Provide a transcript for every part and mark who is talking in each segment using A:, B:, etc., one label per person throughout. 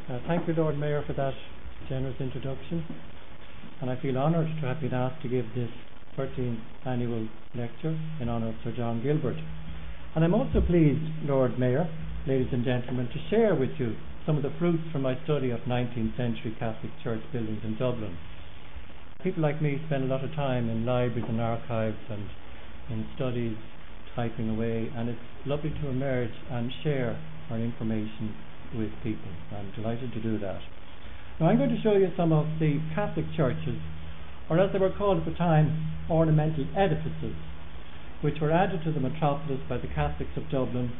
A: Thank you, Lord Mayor, for that generous introduction, and I feel honoured to have been asked to give this 13th annual lecture in honour of Sir John Gilbert. And I'm also pleased, Lord Mayor, ladies and gentlemen, to share with you some of the fruits from my study of 19th century Catholic church buildings in Dublin. People like me spend a lot of time in libraries and archives and in studies, typing away, and it's lovely to emerge and share our information with people. I'm delighted to do that. Now I'm going to show you some of the Catholic churches, or as they were called at the time, ornamental edifices, which were added to the metropolis by the Catholics of Dublin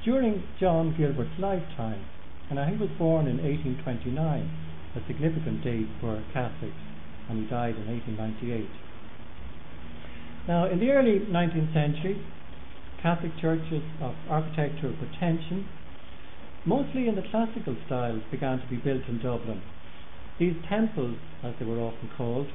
A: during John Gilbert's lifetime. And he was born in 1829, a significant date for Catholics, and he died in 1898. Now, in the early 19th century, Catholic churches of architectural pretension, mostly in the classical style, began to be built in Dublin. These temples, as they were often called,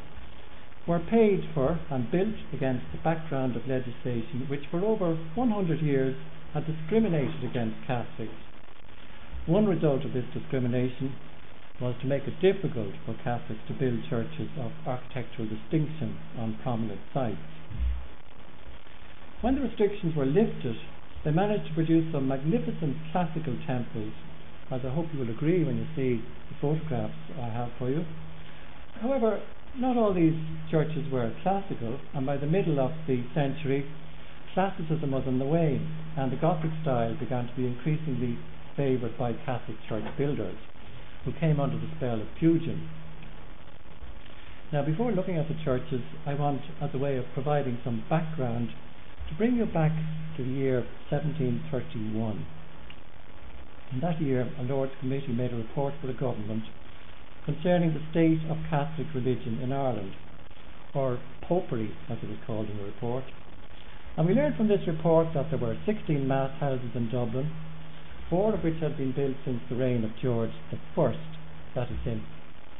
A: were paid for and built against the background of legislation which for over 100 years had discriminated against Catholics. One result of this discrimination was to make it difficult for Catholics to build churches of architectural distinction on prominent sites. When the restrictions were lifted, they managed to produce some magnificent classical temples, as I hope you will agree when you see the photographs I have for you. However, not all these churches were classical, and by the middle of the century, classicism was on the wane, and the Gothic style began to be increasingly favoured by Catholic church builders, who came under the spell of fusion. Now, before looking at the churches, I want, as a way of providing some background, to bring you back to the year 1731. In that year, a Lord's Committee made a report for the government concerning the state of Catholic religion in Ireland, or popery as it was called in the report. And we learned from this report that there were 16 mass houses in Dublin, 4 of which had been built since the reign of George I, that is in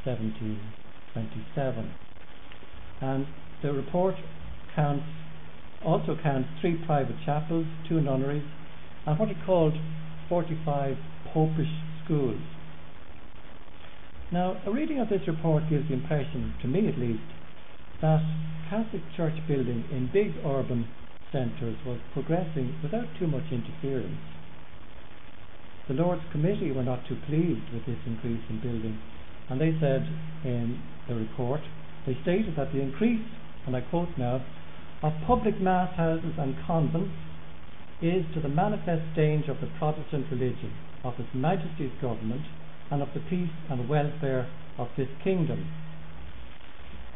A: 1727. And the report also counts 3 private chapels, 2 nunneries, and what it called 45 popish schools. Now, a reading of this report gives the impression, to me at least, that Catholic church building in big urban centres was progressing without too much interference. The Lord's Committee were not too pleased with this increase in building, and they said in the report, they stated that the increase, and I quote now, of public mass houses and convents is to the manifest danger of the Protestant religion, of His Majesty's government, and of the peace and welfare of this kingdom.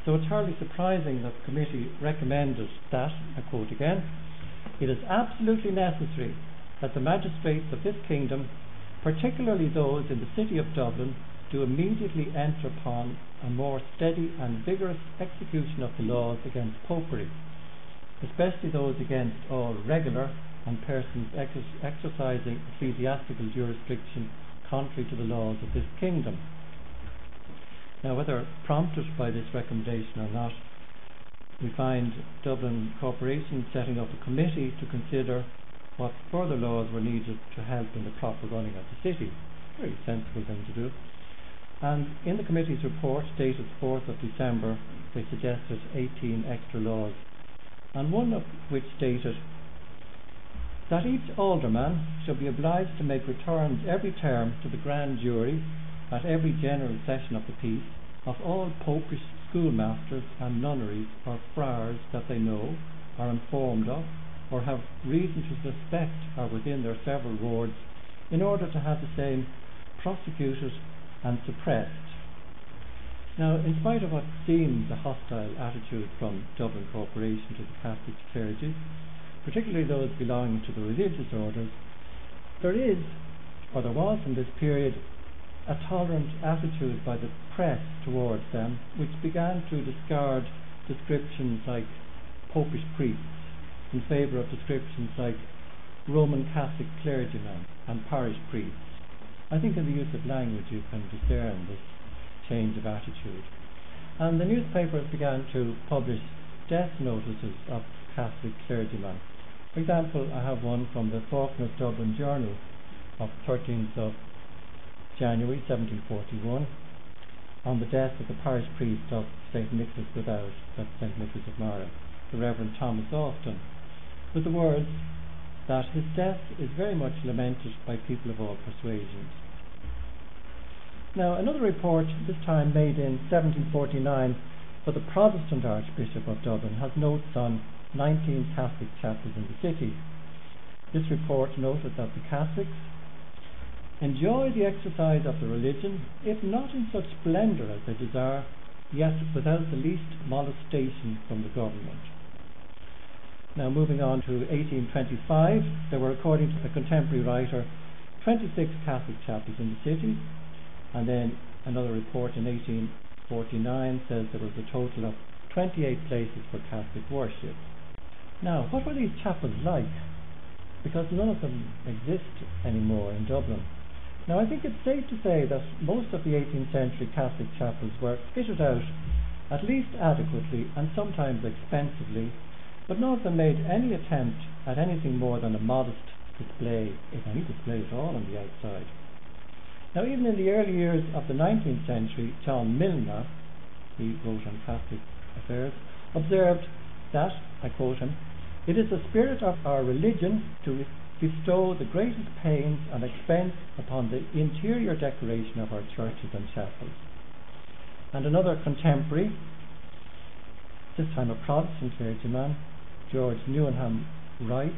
A: So it's hardly surprising that the committee recommended that, I quote again, it is absolutely necessary that the magistrates of this kingdom, particularly those in the city of Dublin, do immediately enter upon a more steady and vigorous execution of the laws against popery, especially those against all regular and persons exercising ecclesiastical jurisdiction contrary to the laws of this kingdom. Now, whether prompted by this recommendation or not, we find Dublin Corporation setting up a committee to consider what further laws were needed to help in the proper running of the city. Very sensible thing to do. And in the committee's report, dated 4th of December, they suggested 18 extra laws, and one of which stated that each alderman shall be obliged to make returns every term to the grand jury at every general session of the peace of all popish schoolmasters and nunneries or friars that they know, are informed of, or have reason to suspect are within their several wards, in order to have the same prosecuted and suppressed. Now, in spite of what seems a hostile attitude from Dublin Corporation to the Catholic clergy, particularly those belonging to the religious orders, there was in this period a tolerant attitude by the press towards them, which began to discard descriptions like popish priests in favour of descriptions like Roman Catholic clergymen and parish priests. I think in the use of language you can discern this change of attitude. And the newspapers began to publish death notices of Catholic clergymen. For example, I have one from the Faulkner's Dublin Journal of 13th of January 1741, on the death of the parish priest of Saint Nicholas without, that's Saint Nicholas of Myra, the Reverend Thomas Audeon, with the words that his death is very much lamented by people of all persuasions. Now, another report, this time made in 1749 for the Protestant Archbishop of Dublin, has notes on 19 Catholic chapels in the city. This report noted that the Catholics enjoy the exercise of the religion, if not in such splendour as they desire, yet without the least molestation from the government. Now, moving on to 1825, there were, according to the contemporary writer, 26 Catholic chapels in the city, and then another report in 1849 says there was a total of 28 places for Catholic worship. Now, what were these chapels like? Because none of them exist anymore in Dublin. Now, I think it's safe to say that most of the 18th century Catholic chapels were fitted out at least adequately and sometimes expensively, but none of them made any attempt at anything more than a modest display, if any display at all, on the outside. Now, even in the early years of the 19th century, John Milner, he wrote on Catholic affairs, observed that, I quote him, "It is the spirit of our religion to bestow the greatest pains and expense upon the interior decoration of our churches and chapels." And another contemporary, this time a Protestant clergyman, George Newenham Wright,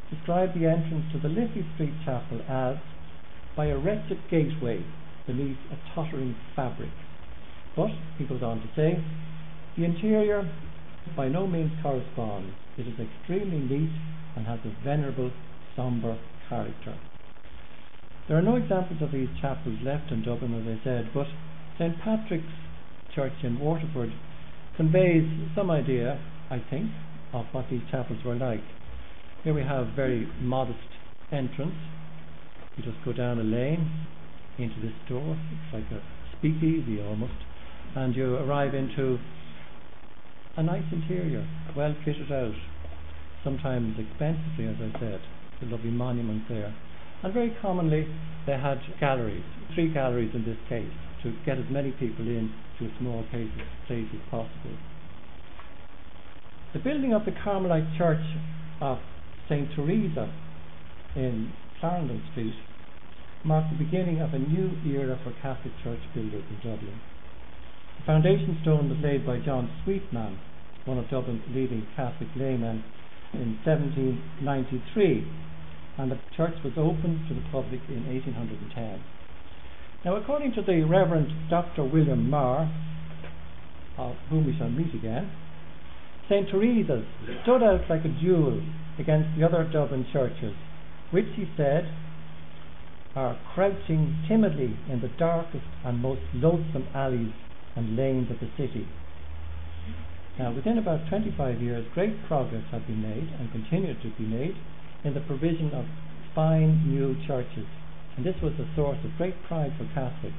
A: described the entrance to the Liffey Street Chapel as by a wretched gateway beneath a tottering fabric. But, he goes on to say, the interior by no means corresponds. It is extremely neat and has a venerable, sombre character. There are no examples of these chapels left in Dublin, as I said, but St. Patrick's Church in Waterford conveys some idea, I think, of what these chapels were like. Here we have very modest entrance. You just go down a lane into this door. It's like a speakeasy almost, and you arrive into a nice interior, well fitted out, sometimes expensively, as I said. The lovely monuments there, and very commonly they had galleries, 3 galleries in this case, to get as many people in to a small place as possible. The building of the Carmelite Church of St. Teresa in Clarendon Street marked the beginning of a new era for Catholic church builders in Dublin. The foundation stone was laid by John Sweetman, one of Dublin's leading Catholic laymen, in 1793, and the church was opened to the public in 1810. Now, according to the Reverend Dr. William Marr, of whom we shall meet again, St. Teresa's stood out like a jewel against the other Dublin churches, which, he said, are crouching timidly in the darkest and most loathsome alleys and lanes of the city. Now, within about 25 years, great progress had been made and continued to be made in the provision of fine new churches, and this was a source of great pride for Catholics.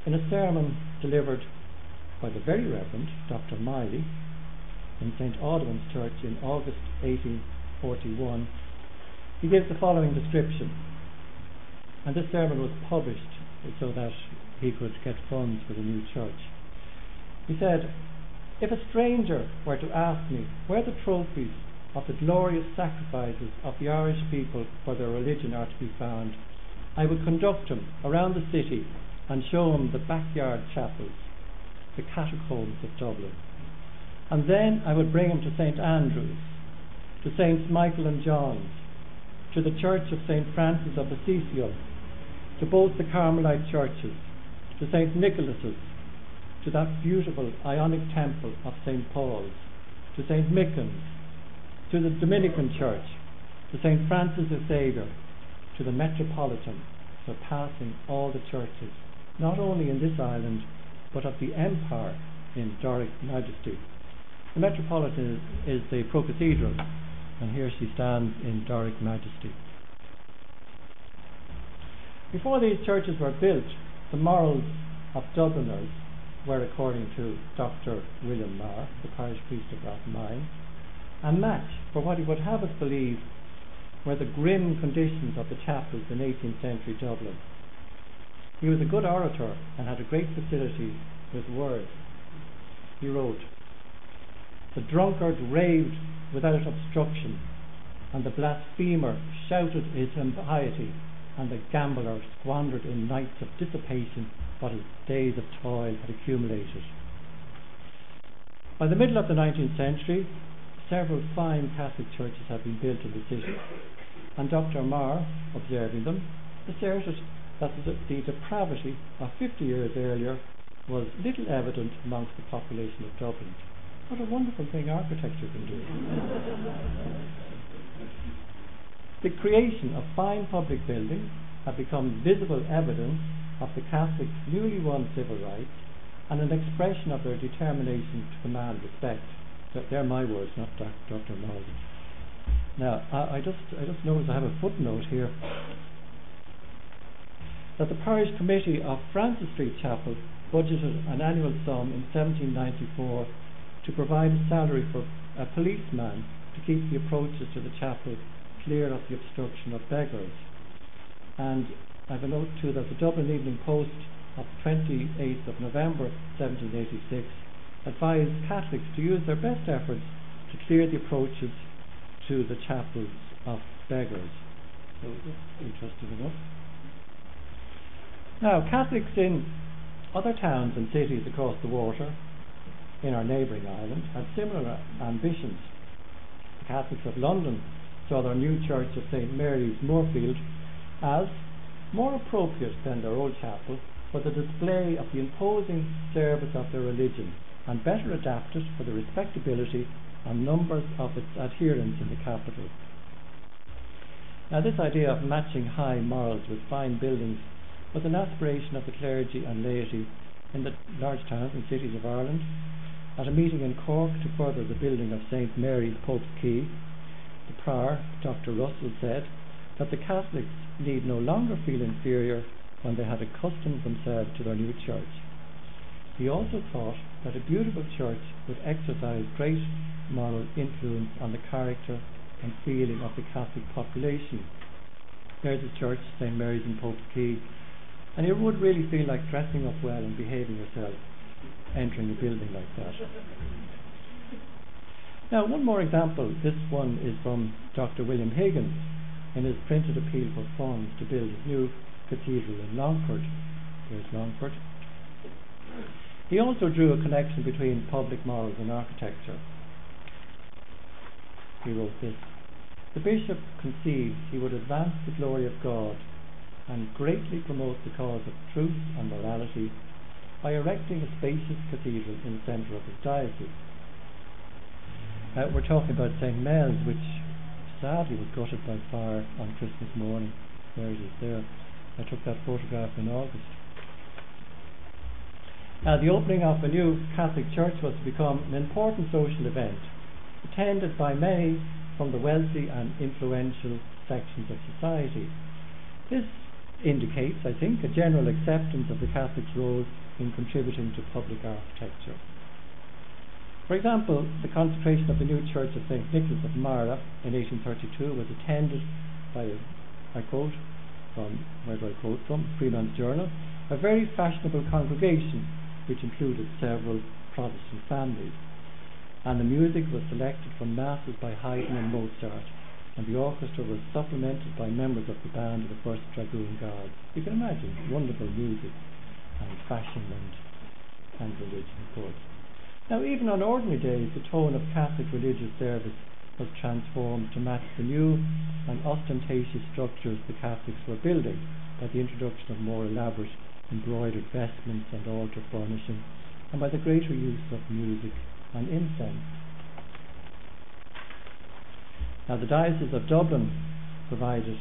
A: In a sermon delivered by the very Reverend Dr. Miley in St. Audeon's Church in August 1841, he gives the following description, and this sermon was published so that he could get funds for the new church. He said, "If a stranger were to ask me where the trophies of the glorious sacrifices of the Irish people for their religion are to be found, I would conduct him around the city and show him the backyard chapels, the catacombs of Dublin. And then I would bring him to St. Andrew's, to Saints Michael and John's, to the Church of St. Francis of Assisi, to both the Carmelite churches, to Saint Nicholas's, to that beautiful Ionic temple of St. Paul's, to St. Michan's, to the Dominican Church, to St. Francis of Xavier, to the Metropolitan, surpassing all the churches, not only in this island, but of the Empire in Doric majesty." The Metropolitan is the Pro-Cathedral, and here she stands in Doric majesty. Before these churches were built, the morals of Dubliners were, according to Dr. William Marr, the parish priest of Rathmine, a match for what he would have us believe were the grim conditions of the chapels in 18th century Dublin. He was a good orator and had a great facility with words. He wrote, "The drunkard raved without obstruction, and the blasphemer shouted his impiety, and the gambler squandered in nights of dissipation what his days of toil had accumulated." By the middle of the 19th century, several fine Catholic churches had been built in the city, and Dr. Marr, observing them, asserted that the depravity of 50 years earlier was little evident amongst the population of Dublin. What a wonderful thing architecture can do. The creation of fine public buildings had become visible evidence of the Catholics' newly won civil rights and an expression of their determination to command respect. They're my words, not Dr. Marr's. Now, I just noticed I have a footnote here that the parish committee of Francis Street Chapel budgeted an annual sum in 1794 to provide a salary for a policeman to keep the approaches to the chapel clear of the obstruction of beggars. And I have a note too that the Dublin Evening Post of the 28th of November 1786 advised Catholics to use their best efforts to clear the approaches to the chapels of beggars. So that's interesting enough. Now, Catholics in other towns and cities across the water in our neighbouring island had similar ambitions. The Catholics of London saw their new church of St. Mary's, Moorfield, as more appropriate than their old chapel for the display of the imposing service of their religion, and better adapted for the respectability and numbers of its adherents in the capital. Now, this idea of matching high morals with fine buildings was an aspiration of the clergy and laity in the large towns and cities of Ireland. At a meeting in Cork to further the building of St. Mary's, Pope's Quay, the prior, Dr. Russell, said that the Catholics need no longer feel inferior when they had accustomed themselves to their new church. He also thought that a beautiful church would exercise great moral influence on the character and feeling of the Catholic population. There's a church, St. Mary's in Pope's Quay, and you would really feel like dressing up well and behaving yourself entering a building like that. Now, one more example. This one is from Dr. William Higgins in his printed appeal for funds to build his new cathedral in Longford. There's Longford. He also drew a connection between public morals and architecture. He wrote this: "The bishop conceived he would advance the glory of God and greatly promote the cause of truth and morality by erecting a spacious cathedral in the centre of his diocese." We're talking about St. Mel's, which sadly was gutted by fire on Christmas morning. There it is there. I took that photograph in August. The opening of a new Catholic church was to become an important social event, attended by many from the wealthy and influential sections of society. This indicates, I think, a general acceptance of the Catholic's role in contributing to public architecture. For example, the consecration of the new church of Saint Nicholas of Myra in 1832 was attended by, I quote from, where do I quote from? Freeman's Journal, a very fashionable congregation which included several Protestant families. And the music was selected from masses by Haydn and Mozart, and the orchestra was supplemented by members of the band of the 1st Dragoon Guards. You can imagine wonderful music and fashion and religion, of course. Now, even on ordinary days, the tone of Catholic religious service was transformed to match the new and ostentatious structures the Catholics were building by the introduction of more elaborate embroidered vestments and altar furnishing, and by the greater use of music and incense. Now, the Diocese of Dublin provided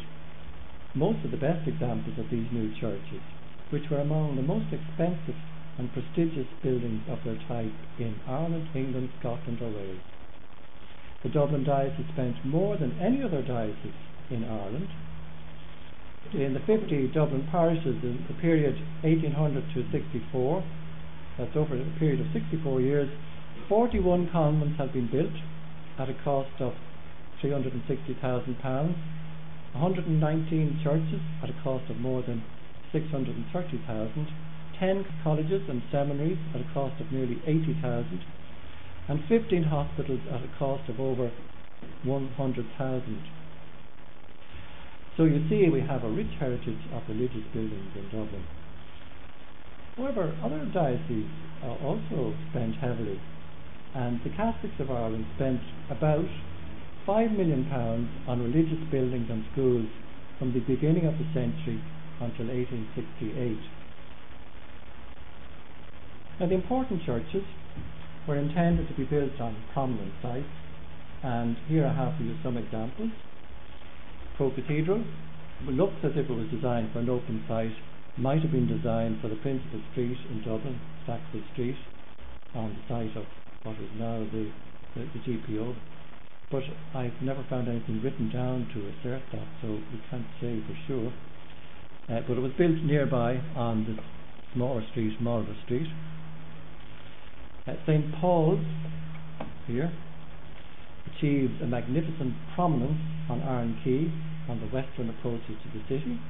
A: most of the best examples of these new churches, which were among the most expensive and prestigious buildings of their type in Ireland, England, Scotland or Wales. The Dublin Diocese spent more than any other diocese in Ireland. In the 50 Dublin parishes in the period 1800 to 64, that's over a period of 64 years, 41 convents have been built at a cost of £360,000, 119 churches at a cost of more than 630,000, 10 colleges and seminaries at a cost of nearly 80,000, and 15 hospitals at a cost of over 100,000. So you see, we have a rich heritage of religious buildings in Dublin. However, other dioceses also spent heavily, and the Catholics of Ireland spent about £5 million on religious buildings and schools from the beginning of the century until 1868. Now, the important churches were intended to be built on prominent sites, and here I have for you some examples. Pro-Cathedral looks as if it was designed for an open site, might have been designed for the principal street in Dublin, Sackville Street, on the site of what is now the GPO, but I've never found anything written down to assert that, so we can't say for sure. But it was built nearby on the smaller street, Marlborough Street. St. Paul's here achieves a magnificent prominence on Iron Quay on the western approaches to the city,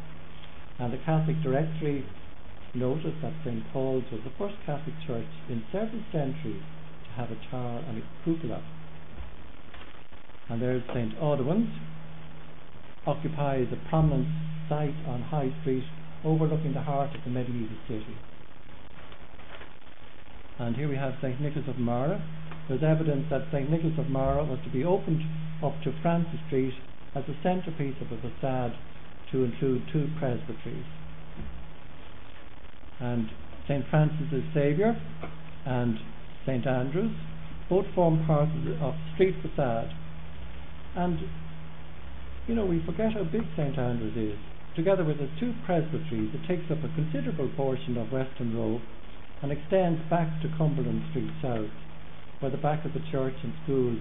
A: and the Catholic Directory noticed that St. Paul's was the first Catholic church in several centuries to have a tower and a cupola. And there's St. Audeon's, occupies a prominent site on High Street overlooking the heart of the medieval city. And here we have Saint Nicholas of Myra. There's evidence that Saint Nicholas of Myra was to be opened up to Francis Street as a centrepiece of a facade to include 2 presbyteries. And St. Francis' Xavier and St. Andrew's both form part of the street facade. And, you know, we forget how big St. Andrew's is. Together with its 2 presbyteries, it takes up a considerable portion of Western Row and extends back to Cumberland Street South, where the back of the church and schools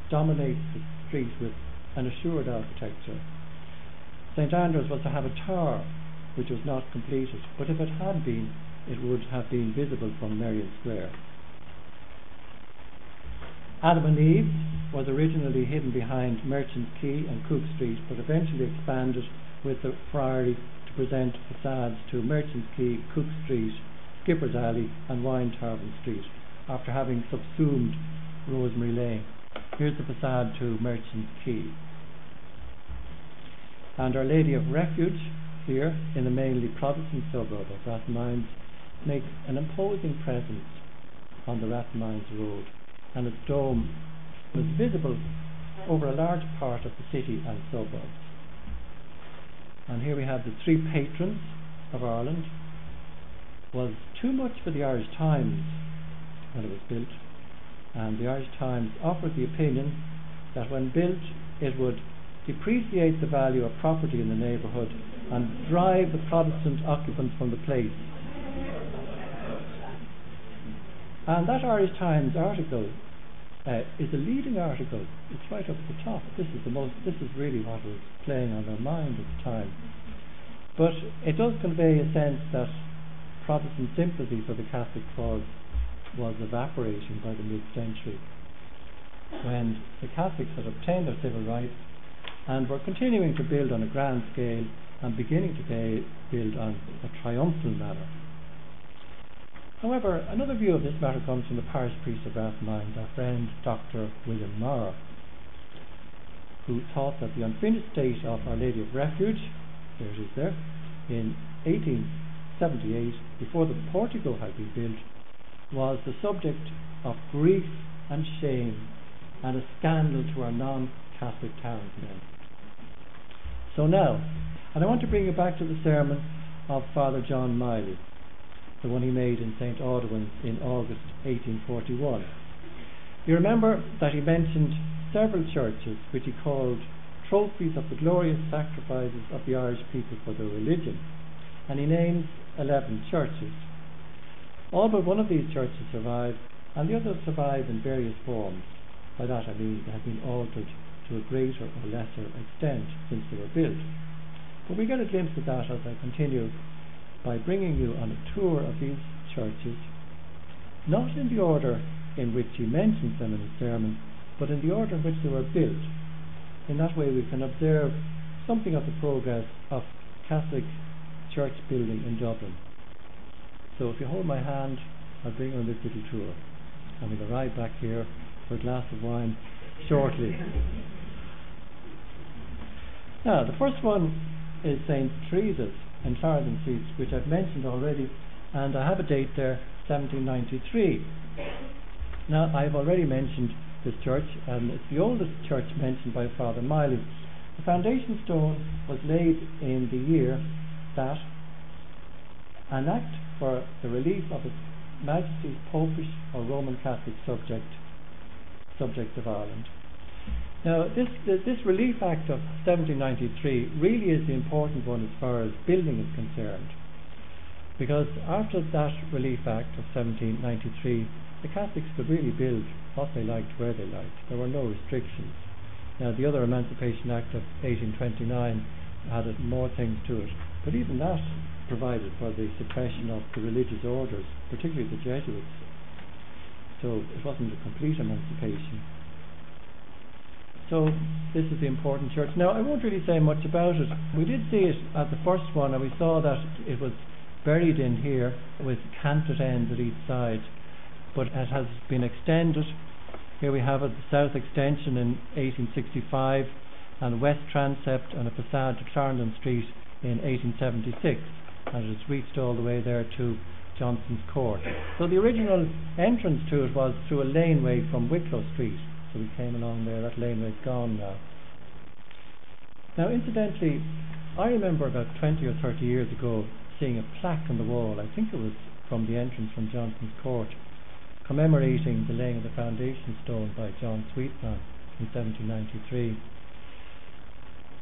A: dominates the street with an assured architecture. St. Andrew's was to have a tower, which was not completed, but if it had been, it would have been visible from Merrion Square. Adam and Eve was originally hidden behind Merchants Quay and Cook Street, but eventually expanded with the Friary to present facades to Merchants Quay, Cook Street, Skipper's Alley and Wine Tavern Street, after having subsumed Rosemary Lane. Here's the facade to Merchants Quay. And Our Lady of Refuge, here in the mainly Protestant suburb of Rathmines, makes an imposing presence on the Rathmines Road, and its dome was visible over a large part of the city and suburbs. And here we have the 3 patrons of Ireland. Was too much for the Irish Times when it was built, and the Irish Times offered the opinion that when built it would depreciate the value of property in the neighbourhood and drive the Protestant occupants from the place. And that Irish Times article is a leading article. It's right up at the top. This is really what was playing on their mind at the time. But it does convey a sense that Protestant sympathy for the Catholic cause was evaporating by the mid-century, when the Catholics had obtained their civil rights and were continuing to build on a grand scale and beginning to build on a triumphal manner. However, another view of this matter comes from the parish priest of Rathmines, our friend Dr. William Morrow, who thought that the unfinished state of Our Lady of Refuge, there it is there, in 1878, before the portico had been built, was the subject of grief and shame and a scandal to our non-Catholic townsmen. So now, and I want to bring you back to the sermon of Father John Miley, the one he made in St. Audeon in August 1841. You remember that he mentioned several churches which he called trophies of the glorious sacrifices of the Irish people for their religion, and he names 11 churches. All but one of these churches survive, and the others survive in various forms. By that I mean they have been altered to a greater or lesser extent since they were built. But we get a glimpse of that as I continue by bringing you on a tour of these churches, not in the order in which he mentions them in his sermon, but in the order in which they were built. In that way we can observe something of the progress of Catholic church building in Dublin. So if you hold my hand, I'll bring you on this little tour, and we'll arrive back here for a glass of wine shortly. Now, the first one is St. Teresa's in Clarendon Street, which I've mentioned already, and I have a date there, 1793. Now, I've already mentioned this church, and it's the oldest church mentioned by Father Miley. The foundation stone was laid in the year that an act for the relief of His Majesty's Popish or Roman Catholic subjects of Ireland. Now, this Relief Act of 1793 really is the important one as far as building is concerned, because after that Relief Act of 1793, the Catholics could really build what they liked, where they liked. There were no restrictions. Now, the other Emancipation Act of 1829 added more things to it, but even that provided for the suppression of the religious orders, particularly the Jesuits. So it wasn't a complete emancipation. So this is the important church. Now, I won't really say much about it. We did see it at the first one, and we saw that it was buried in here with canted ends at each side, but it has been extended. Here we have it, the south extension in 1865, and west transept and a facade to Clarendon Street in 1876, and it has reached all the way there to Johnson's Court. So the original entrance to it was through a laneway from Wicklow Street. So we came along there. That laneway's gone now. Now, incidentally, I remember about 20 or 30 years ago seeing a plaque on the wall. I think it was from the entrance from Johnson's Court, commemorating the laying of the foundation stone by John Sweetman in 1793.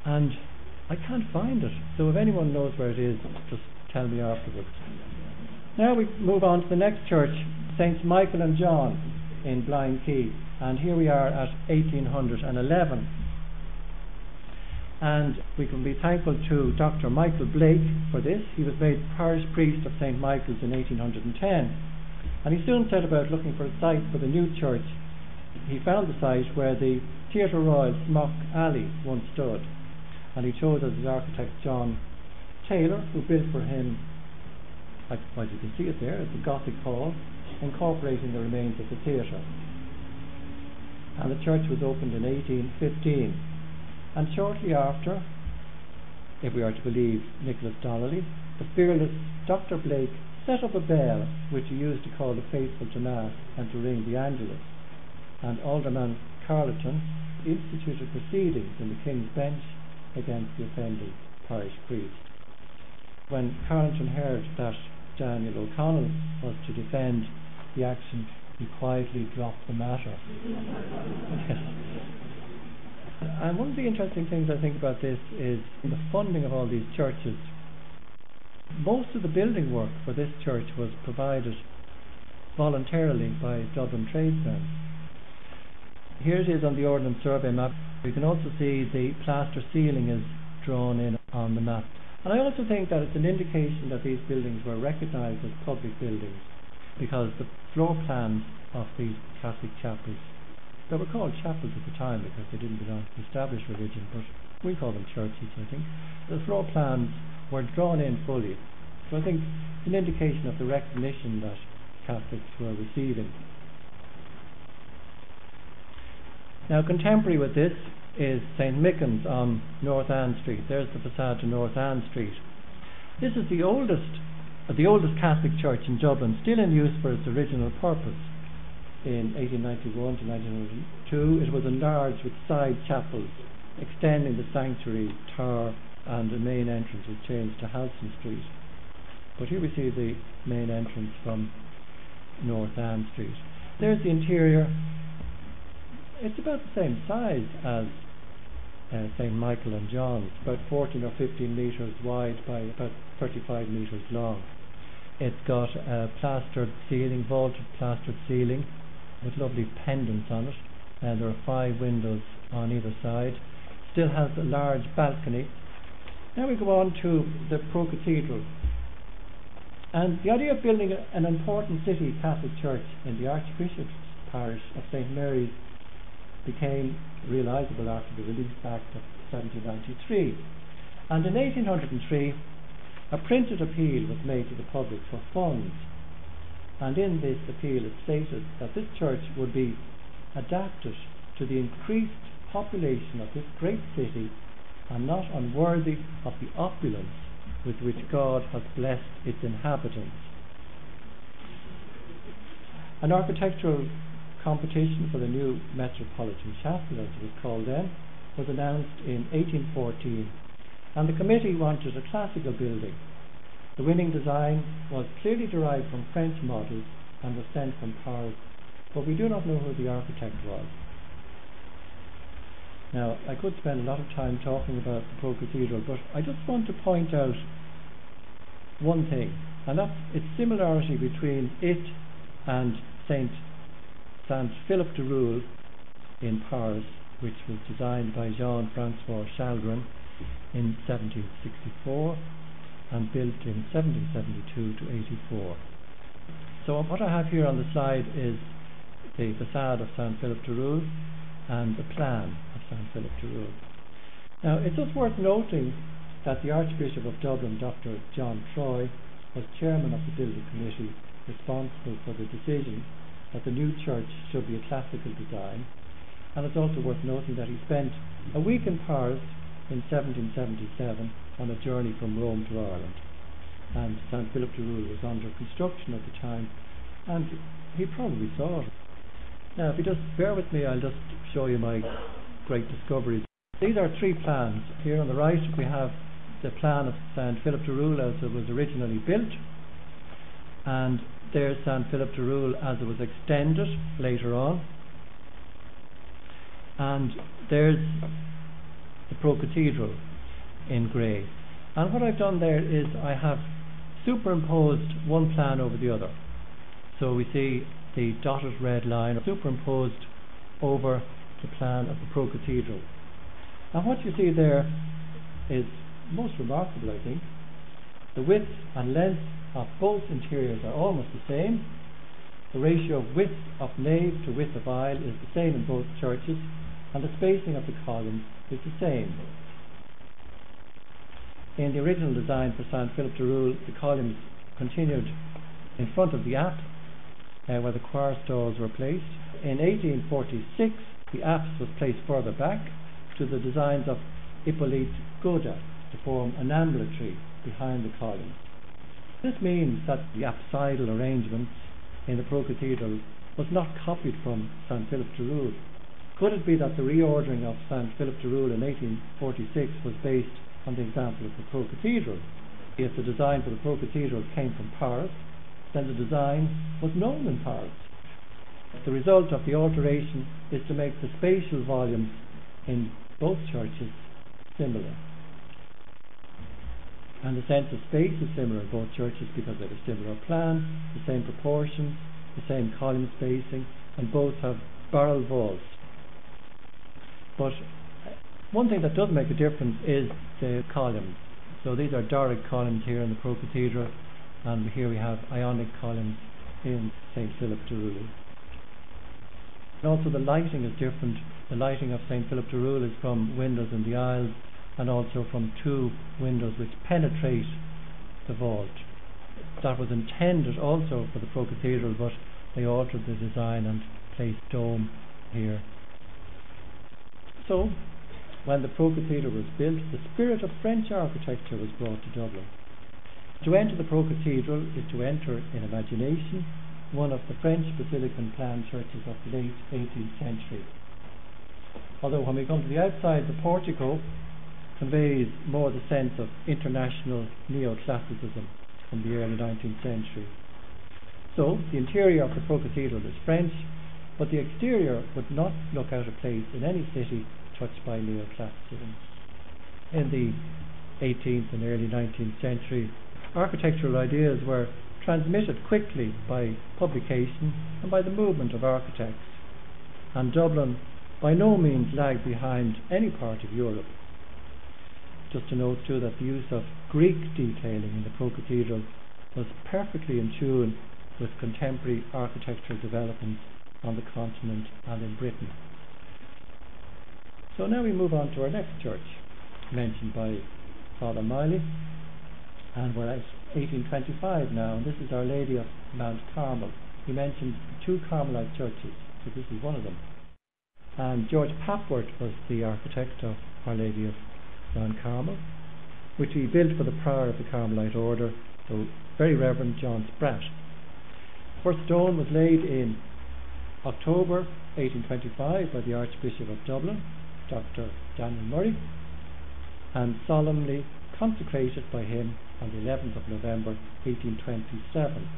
A: And I can't find it. So if anyone knows where it is, just tell me afterwards. Now we move on to the next church, Saints Michael and John in Blind Key. And here we are at 1811. And we can be thankful to Dr. Michael Blake for this. He was made parish priest of St. Michael's in 1810. And he soon set about looking for a site for the new church. He found the site where the Theatre Royal Smock Alley once stood. And he chose as his architect John Taylor, who built for him, as you can see it there, it's a Gothic hall, incorporating the remains of the theatre. And the church was opened in 1815. And shortly after, if we are to believe Nicholas Donnelly, the fearless Dr. Blake set up a bell which he used to call the faithful to Mass and to ring the Angelus. And Alderman Carleton instituted proceedings in the King's Bench against the offending parish priest. When Carleton heard that Daniel O'Connell was to defend the action, he quietly dropped the matter. And one of the interesting things I think about this is the funding of all these churches. Most of the building work for this church was provided voluntarily by Dublin tradesmen. Here it is on the Ordnance Survey map. You can also see the plaster ceiling is drawn in on the map. And I also think that it's an indication that these buildings were recognised as public buildings, because the floor plans of these Catholic chapels, they were called chapels at the time because they didn't belong to the established religion, but we call them churches, I think. The floor plans were drawn in fully. So I think it's an indication of the recognition that Catholics were receiving. Now, contemporary with this is St. Mickens on North Ann Street. There's the facade to North Ann Street. This is the oldest Catholic church in Dublin, still in use for its original purpose. In 1891 to 1902, it was enlarged with side chapels, extending the sanctuary tower, and the main entrance was changed to Halson Street. But here we see the main entrance from North Ann Street. There's the interior. It's about the same size as St. Michael and John's, about 14 or 15 metres wide by about 35 metres long. It's got a plastered ceiling, vaulted plastered ceiling, with lovely pendants on it, and there are 5 windows on either side. Still has a large balcony. Now we go on to the Pro-Cathedral. And the idea of building an important city Catholic church in the Archbishop's parish of St. Mary's became realisable after the Relief Act of 1793. And in 1803, a printed appeal was made to the public for funds. And in this appeal it stated that this church would be adapted to the increased population of this great city and not unworthy of the opulence with which God has blessed its inhabitants. An architectural competition for the new Metropolitan Chapel, as it was called then, was announced in 1814, and the committee wanted a classical building. The winning design was clearly derived from French models and was sent from Pearse, but we do not know who the architect was. Now, I could spend a lot of time talking about the Pro-Cathedral, but I just want to point out one thing, and that's its similarity between it and Saint Philip de Roule in Paris, which was designed by Jean-Francois Chalgrin in 1764 and built in 1772 to 84. So what I have here on the slide is the facade of Saint Philip de Roule and the plan of Saint Philip de Roule. Now, it's just worth noting that the Archbishop of Dublin, Dr. John Troy, was chairman of the building committee responsible for the decision that the new church should be a classical design, and it's also worth noting that he spent a week in Paris in 1777 on a journey from Rome to Ireland, and Saint Philip de Roule was under construction at the time, and he probably saw it. Now, if you just bear with me, I'll just show you my great discoveries. These are three plans. Here on the right we have the plan of Saint Philip de Roule as it was originally built, and there's Saint Philip de Roule as it was extended later on, and there's the Pro-Cathedral in grey. And what I've done there is I have superimposed one plan over the other. So we see the dotted red line superimposed over the plan of the Pro-Cathedral. And what you see there is most remarkable, I think. The width and length of both interiors are almost the same. The ratio of width of nave to width of aisle is the same in both churches, and the spacing of the columns is the same. In the original design for Saint Philip de Roule, the columns continued in front of the apse, where the choir stalls were placed. In 1846, the apse was placed further back to the designs of Hippolyte Godin to form an ambulatory behind the columns. This means that the apsidal arrangements in the Pro-Cathedral was not copied from Saint Philip de Roule. Could it be that the reordering of Saint Philip de Roule in 1846 was based on the example of the Pro-Cathedral? If the design for the Pro-Cathedral came from Paris, then the design was known in Paris. The result of the alteration is to make the spatial volumes in both churches similar. And the sense of space is similar in both churches because they have a similar plan, the same proportions, the same column spacing, and both have barrel vaults. But one thing that does make a difference is the columns. So these are Doric columns here in the Pro-Cathedral, and here we have Ionic columns in St. Philip de Roule. And also the lighting is different. The lighting of St. Philip de Roule is from windows in the aisles and also from two windows which penetrate the vault. That was intended also for the Pro-Cathedral, but they altered the design and placed dome here. So, when the Pro-Cathedral was built, the spirit of French architecture was brought to Dublin. To enter the Pro-Cathedral is to enter in imagination one of the French basilican plan churches of the late 18th century. Although when we come to the outside, the portico conveys more the sense of international neoclassicism from the early 19th century. So, the interior of the Pro-Cathedral is French, but the exterior would not look out of place in any city touched by neoclassicism. In the 18th and early 19th century, architectural ideas were transmitted quickly by publication and by the movement of architects, and Dublin by no means lagged behind any part of Europe. Just to note too that the use of Greek detailing in the Pro-Cathedral was perfectly in tune with contemporary architectural developments on the continent and in Britain. So now we move on to our next church, mentioned by Father Miley, and we're at 1825 now, and this is Our Lady of Mount Carmel. He mentioned 2 Carmelite churches, so this is one of them. And George Papworth was the architect of Our Lady of Mount Carmel, which he built for the prior of the Carmelite order, the Very Reverend John Spratt. First stone was laid in October 1825 by the Archbishop of Dublin, Dr. Daniel Murray, and solemnly consecrated by him on the 11th of November 1827.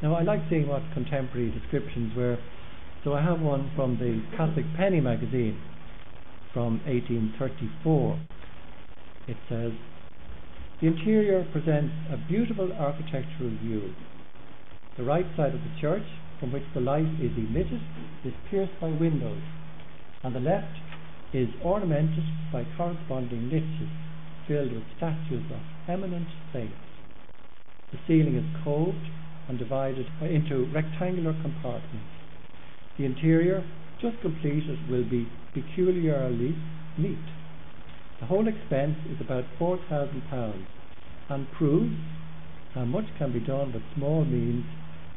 A: Now I like seeing what contemporary descriptions were, so I have one from the Catholic Penny magazine from 1834. It says, "The interior presents a beautiful architectural view. The right side of the church, from which the light is emitted, is pierced by windows, and the left is ornamented by corresponding niches filled with statues of eminent saints. The ceiling is coved and divided into rectangular compartments. The interior, just completed, will be peculiarly neat. The whole expense is about £4,000 and proves how much can be done with small means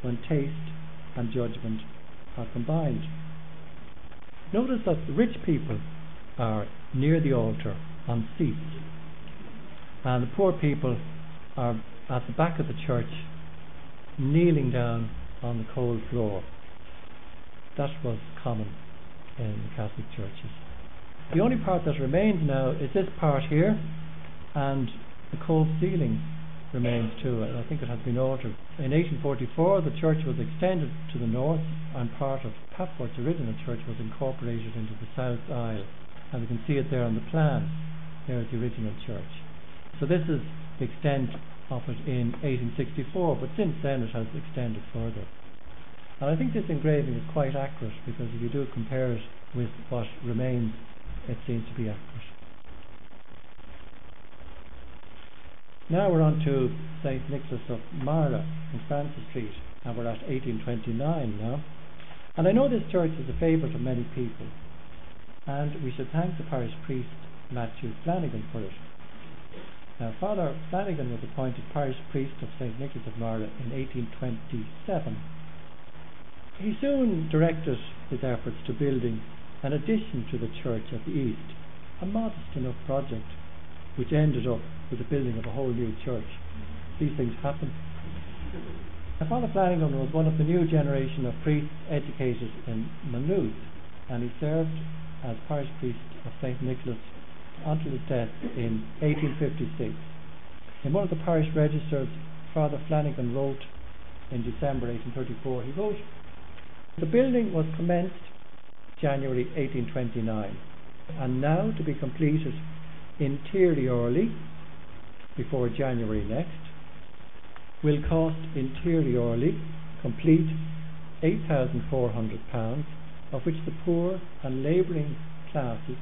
A: when taste and judgment are combined." Notice that the rich people are near the altar on seats, and the poor people are at the back of the church kneeling down on the cold floor. That was common in the Catholic churches. The only part that remains now is this part here, and the cove ceiling remains too, and I think it has been altered. In 1844 the church was extended to the north, and part of Papworth's original church was incorporated into the south aisle, and we can see it there on the plan. There is the original church. So this is the extent of it in 1864, but since then it has extended further. And I think this engraving is quite accurate, because if you do compare it with what remains, it seems to be accurate. Now we're on to Saint Nicholas of Myra in Francis Street, and we're at 1829 now. And I know this church is a favourite of many people, and we should thank the parish priest Matthew Flanagan for it. Now, Father Flanagan was appointed parish priest of Saint Nicholas of Myra in 1827. He soon directed his efforts to building an addition to the church at the east, a modest enough project which ended up with the building of a whole new church. These things happen. Now, Father Flanagan was one of the new generation of priests educated in Maynooth, and he served as parish priest of Saint Nicholas until his death in 1856. In one of the parish registers, Father Flanagan wrote in December 1834, he wrote, "The building was commenced January 1829, and now to be completed interiorly before January next, will cost interiorly complete £8,400, of which the poor and labouring classes,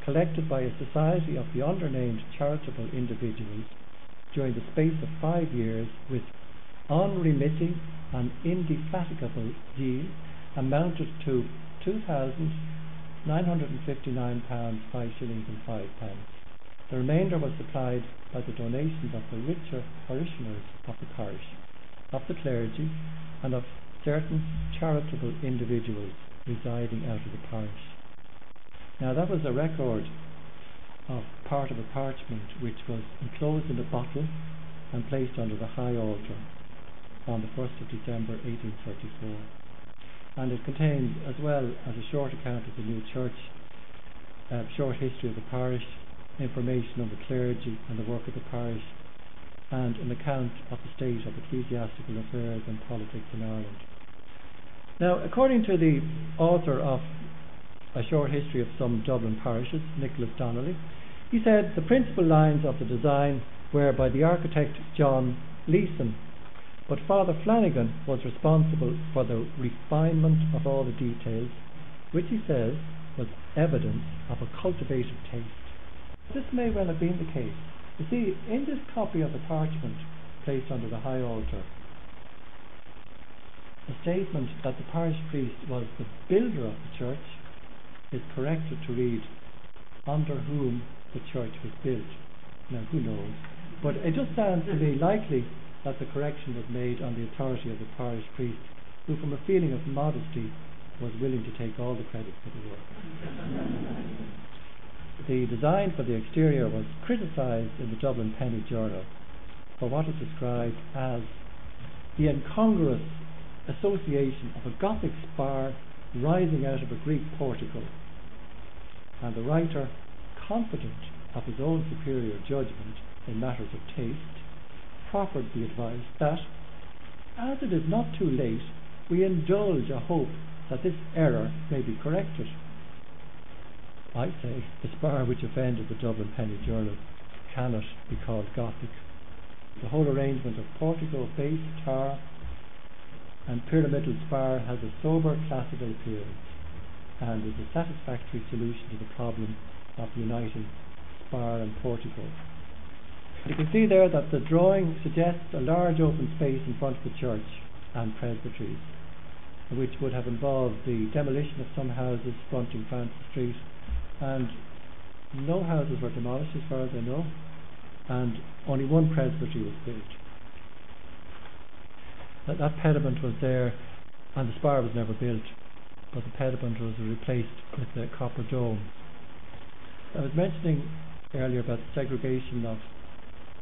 A: collected by a society of the undernamed charitable individuals during the space of 5 years, with unremitting and indefatigable zeal, amounted to £2,959 5 shillings and 5 pence. The remainder was supplied by the donations of the richer parishioners of the parish, of the clergy, and of certain charitable individuals residing out of the parish." Now that was a record of part of a parchment which was enclosed in a bottle and placed under the high altar on the 1st of December 1834. And it contains, as well as a short account of the new church, a short history of the parish, information on the clergy and the work of the parish, and an account of the state of ecclesiastical affairs and politics in Ireland. Now, according to the author of A Short History of Some Dublin Parishes, Nicholas Donnelly, he said the principal lines of the design were by the architect John Leeson, but Father Flanagan was responsible for the refinement of all the details, which he says was evidence of a cultivated taste. This may well have been the case. You see, in this copy of the parchment placed under the high altar, a statement that the parish priest was the builder of the church is corrected to read, under whom the church was built. Now, who knows? But it just sounds to me likely that the correction was made on the authority of the parish priest, who, from a feeling of modesty, was willing to take all the credit for the work. The design for the exterior was criticised in the Dublin Penny Journal for what is described as the incongruous association of a Gothic spire rising out of a Greek portico, and the writer, confident of his own superior judgment in matters of taste, proffered the advice that, as it is not too late, we indulge a hope that this error may be corrected. I say the spire which offended the Dublin Penny Journal cannot be called Gothic. The whole arrangement of portico, base, tower and pyramidal spire has a sober classical appearance and is a satisfactory solution to the problem of uniting spire and portico. You can see there that the drawing suggests a large open space in front of the church and presbyteries, which would have involved the demolition of some houses fronting Francis Street, and no houses were demolished as far as I know, and only one presbytery was built. That pediment was there, and the spire was never built, but the pediment was replaced with the copper dome. I was mentioning earlier about the segregation of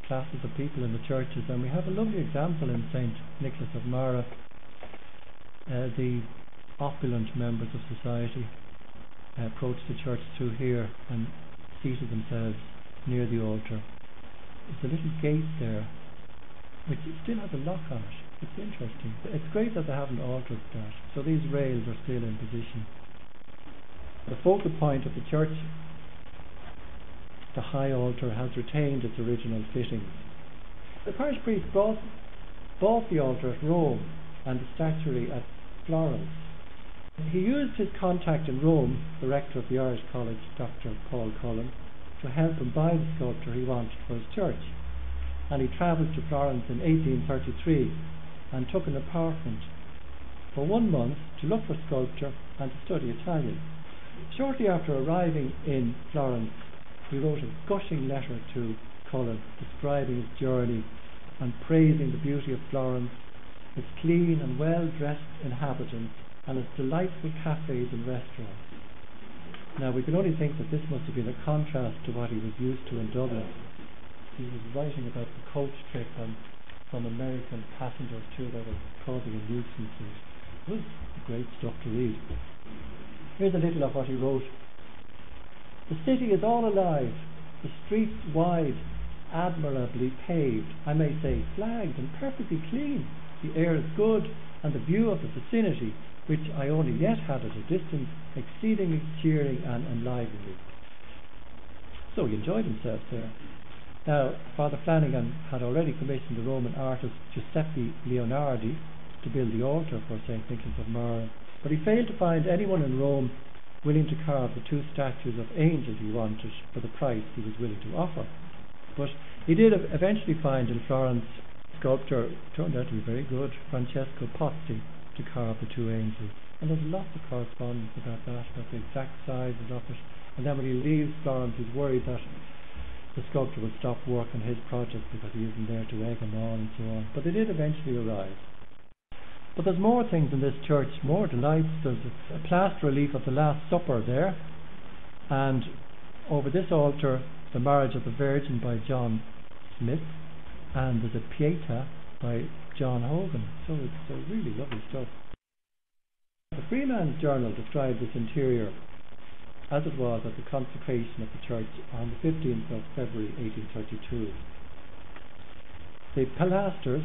A: classes of people in the churches, and we have a lovely example in Saint Nicholas of Myra. The opulent members of society approached the church through here and seated themselves near the altar. There's a little gate there which still has a lock on it. It's interesting. It's great that they haven't altered that, so these rails are still in position. The focal point of the church, the high altar, has retained its original fittings. The parish priest bought the altar at Rome and the statuary at Florence. He used his contact in Rome, the rector of the Irish College, Dr. Paul Cullen, to help him buy the sculpture he wanted for his church. And he travelled to Florence in 1833 and took an apartment for 1 month to look for sculpture and to study Italian. Shortly after arriving in Florence, he wrote a gushing letter to Cullen describing his journey and praising the beauty of Florence, its clean and well-dressed inhabitants, and its delightful cafes and restaurants. Now, we can only think that this must have been a contrast to what he was used to in Dublin. He was writing about the coach trip and some American passengers too that were causing a nuisance. It was great stuff to read. Here's a little of what he wrote. The city is all alive, the streets wide, admirably paved, I may say flagged and perfectly clean. The air is good, and the view of the vicinity, which I only yet had at a distance, exceedingly cheering and enlivening. So he enjoyed himself there. Now, Father Flanagan had already commissioned the Roman artist Giuseppe Leonardi to build the altar for Saint Nicholas of Myra, but he failed to find anyone in Rome willing to carve the 2 statues of angels he wanted for the price he was willing to offer. But he did eventually find in Florence sculptor, turned out to be very good, Francesco Pozzi, to carve the 2 angels. And there's lots of correspondence about that, about the exact sizes of it. And then when he leaves Florence, he's worried that the sculptor will stop work on his project because he isn't there to egg him on and so on. But they did eventually arrive. But there's more things in this church, more delights. There's a plaster relief of the Last Supper there, and over this altar, the Marriage of the Virgin by John Smith, and there's a Pietà by John Hogan. So it's really lovely stuff. The Freeman's Journal described this interior as it was at the consecration of the church on the 15th of February 1832. The pilasters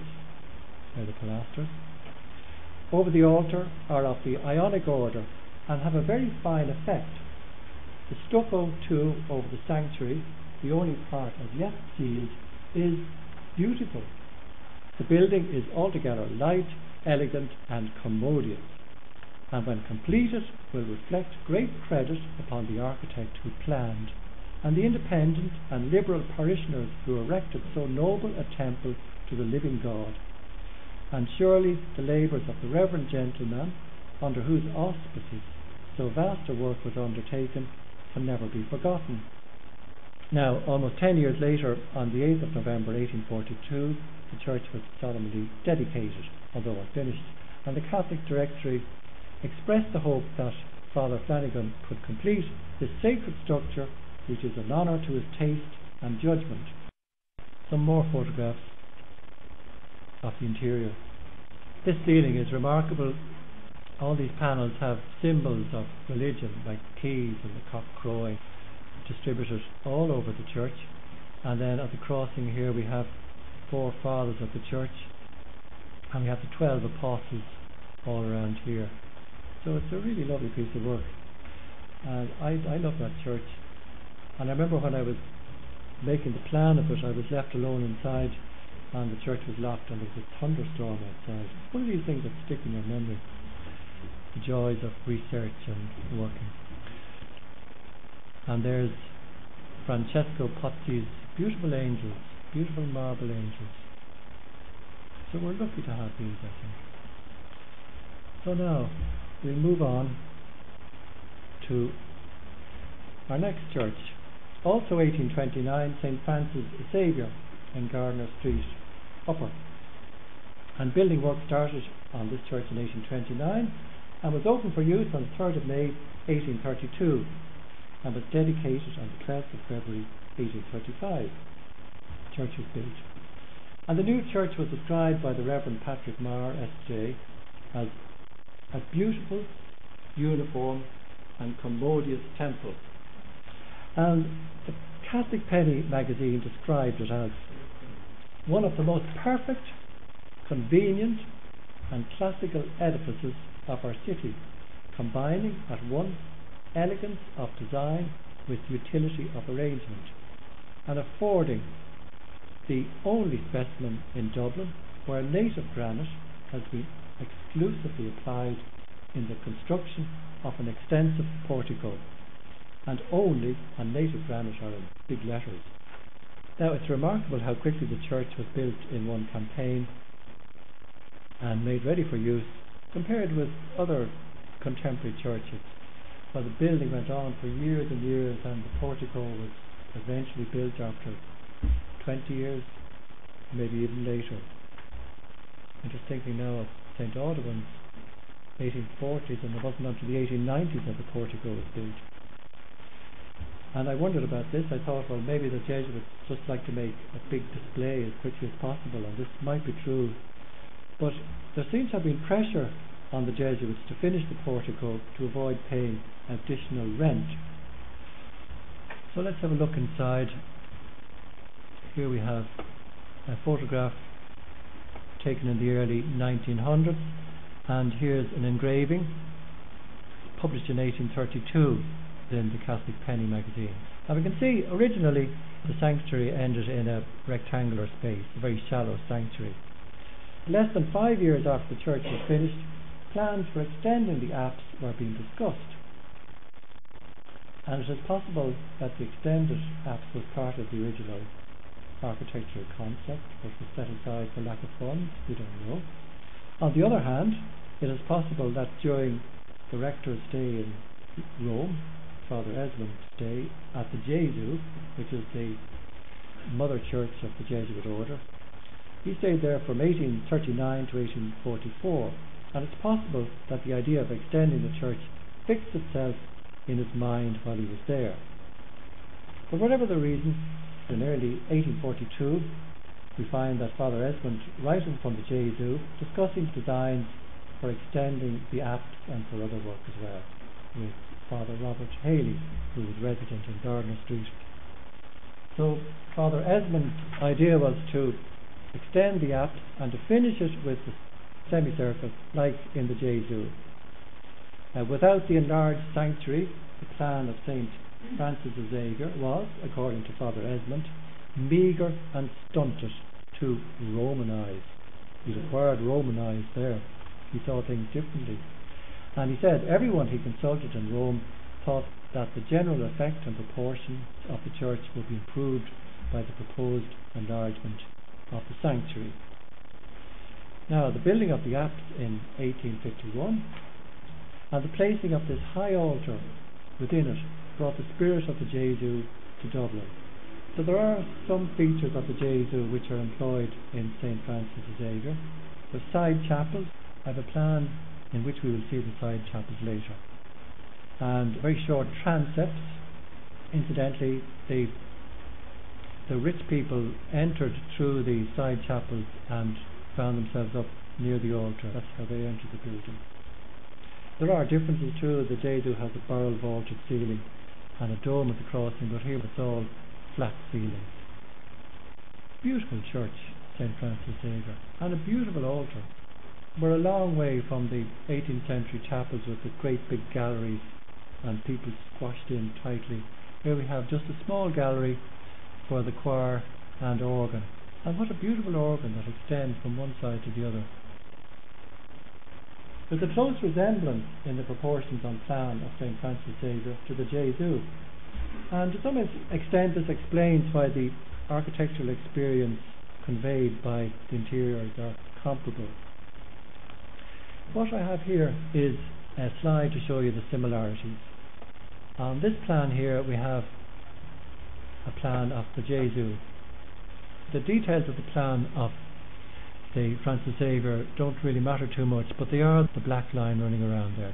A: over the altar are of the Ionic order and have a very fine effect. The stucco too over the sanctuary, the only part as yet sealed, is beautiful. The building is altogether light, elegant and commodious, and when completed will reflect great credit upon the architect who planned and the independent and liberal parishioners who erected so noble a temple to the living God. And surely the labours of the reverend gentleman, under whose auspices so vast a work was undertaken can never be forgotten. Now, almost 10 years later, on the 8th of November 1842, the church was solemnly dedicated, although unfinished, and the Catholic Directory expressed the hope that Father Flanagan could complete this sacred structure, which is an honour to his taste and judgment. Some more photographs of the interior. This ceiling is remarkable. All these panels have symbols of religion, like keys and the cock crowing, distributed all over the church. And then at the crossing here we have 4 fathers of the church, and we have the 12 apostles all around here. So it's a really lovely piece of work, and I love that church. And I remember when I was making the plan of it, I was left alone inside, and the church was locked, and there was a thunderstorm outside. One of these things that stick in your memory, the joys of research and working. And there's Francesco Pozzi's beautiful angels, beautiful marble angels. So we're lucky to have these, I think. So now we'll move on to our next church, also 1829, St. Francis Xavier in Gardiner Street, Upper. And building work started on this church in 1829 and was opened for use on the 3rd of May 1832 and was dedicated on the 12th of February 1835. The church was built. And the new church was described by the Reverend Patrick Marr, S.J., as a beautiful, uniform and commodious temple. And the Catholic Penny magazine described it as one of the most perfect, convenient and classical edifices of our city, combining at once elegance of design with utility of arrangement, and affording the only specimen in Dublin where native granite has been exclusively applied in the construction of an extensive portico, and only on native granite are in big letters. Now it's remarkable how quickly the church was built in one campaign and made ready for use compared with other contemporary churches. Well, the building went on for years and years, and the portico was eventually built after 20 years, maybe even later. I'm just thinking now of St. Audeon's 1840s, and it wasn't until the 1890s that the portico was built. And I wondered about this. I thought, well, maybe the Jesuits just like to make a big display as quickly as possible, and this might be true. But there seems to have been pressure on the Jesuits to finish the portico to avoid paying additional rent. So let's have a look inside. Here we have a photograph taken in the early 1900s, and here's an engraving published in 1832 in the Catholic Penny magazine. Now we can see originally the sanctuary ended in a rectangular space, a very shallow sanctuary. Less than 5 years after the church was finished, plans for extending the apse were being discussed, and it is possible that the extended apse was part of the original architectural concept but was set aside for lack of funds. We don't know. On the other hand, it is possible that during the rector's stay in Rome, Father Esmond's stay at the Jesu, which is the mother church of the Jesuit order, he stayed there from 1839 to 1844, and it's possible that the idea of extending the church fixed itself in his mind while he was there. But whatever the reason, in early 1842 we find that Father Esmond, writing from the Jesu, discussing designs for extending the apse and for other work as well, with Father Robert Haley, who was resident in Gardiner Street. So Father Esmond's idea was to extend the apse and to finish it with the semicircle like in the Jesu. Without the enlarged sanctuary, the plan of St. Francis Xavier was, according to Father Esmond, meagre and stunted, to Romanize. He required Romanize there. He saw things differently. And he said everyone he consulted in Rome thought that the general effect and proportions of the church would be improved by the proposed enlargement of the sanctuary. Now, the building of the apse in 1851 And the placing of this high altar within it brought the spirit of the Jesu to Dublin. So there are some features of the Jesu which are employed in St. Francis Xavier. The side chapels, I have a plan in which we will see the side chapels later. And very short transepts. Incidentally, the rich people entered through the side chapels and found themselves up near the altar. That's how they entered the building. There are differences too. The Jesu has a barrel vaulted ceiling and a dome at the crossing, but here it's all flat ceilings. Beautiful church, St. Francis Xavier, and a beautiful altar. We're a long way from the 18th century chapels with the great big galleries and people squashed in tightly. Here we have just a small gallery for the choir and organ. And what a beautiful organ that extends from one side to the other. There's a close resemblance in the proportions on plan of St. Francis Xavier to the Jesu. And to some extent this explains why the architectural experience conveyed by the interiors are comparable. What I have here is a slide to show you the similarities. On this plan here we have a plan of the Jesu. The details of the plan of the Francis Xavier don't really matter too much, but they are the black line running around there.